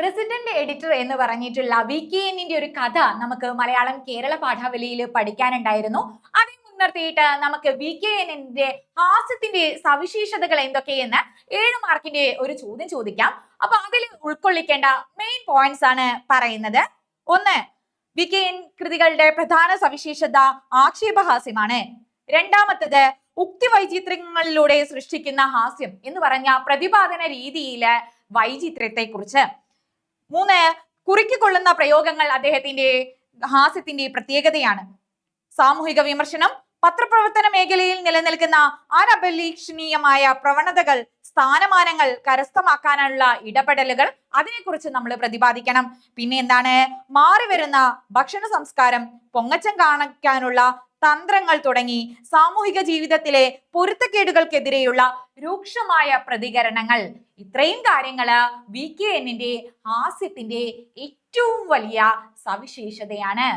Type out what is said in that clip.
President editor എന്ന് പറഞ്ഞിട്ടുള്ള VKNന്റെ ഒരു കഥ നമുക്ക് മലയാളം കേരള പാഠാവലിയിൽ പഠിക്കാനുണ്ടായിരുന്നു. അതിൽ മുൻനിർത്തിയിട്ട് നമുക്ക് VKNന്റെ ഹാസ്യത്തിന്റെ സവിശേഷതകൾ എന്തൊക്കെയെന്ന് 7 മാർക്കിന്റെ ഒരു ചോദ്യം ചോദിക്കാം. അപ്പൊ അതിൽ ഉൾക്കൊള്ളിക്കേണ്ട മെയിൻ പോയിന്റ്സ് ആണ് പറയുന്നത്. ഒന്ന്, VKN കൃതികളുടെ പ്രധാന സവിശേഷത ആക്ഷേപഹാസ്യമാണ്. രണ്ടാമത്തത്, ഉക്തി വൈചിത്ര്യങ്ങളിലൂടെ സൃഷ്ടിക്കുന്ന ഹാസ്യം എന്ന് പറഞ്ഞ പ്രതിപാദന രീതിയിലെ വൈചിത്ര്യത്തെ കുറിച്ച്. 3, കുറിക്കൊള്ളുന്ന പ്രയോഗങ്ങൾ അദ്ദേഹത്തിന്റെ ഹാസ്യത്തിന്റെ പ്രത്യേകതയാണ്. സാമൂഹിക വിമർശനം, പത്രപ്രവർത്തന മേഖലയിൽ നിലനിൽക്കുന്ന അനഭിലഷണീയമായ പ്രവണതകൾ, സ്ഥാനമാനങ്ങൾ കരസ്ഥമാക്കാനുള്ള ഇടപെടലുകൾ, അതിനെക്കുറിച്ച് നമ്മൾ പ്രതിപാദിക്കണം. പിന്നെ എന്താണ്, മാറിവരുന്ന ഭക്ഷണ സംസ്കാരം, പൊങ്ങച്ചം കാണിക്കാനുള്ള തന്ത്രങ്ങൾ തുടങ്ങി സാമൂഹിക ജീവിതത്തിലെ പൊരുത്തക്കേടുകൾക്കെതിരെയുള്ള രൂക്ഷമായ പ്രതികരണങ്ങൾ. ഇത്രയും കാര്യങ്ങള് VKNന്റെ ഹാസ്യത്തിന്റെ ഏറ്റവും വലിയ സവിശേഷതയാണ്.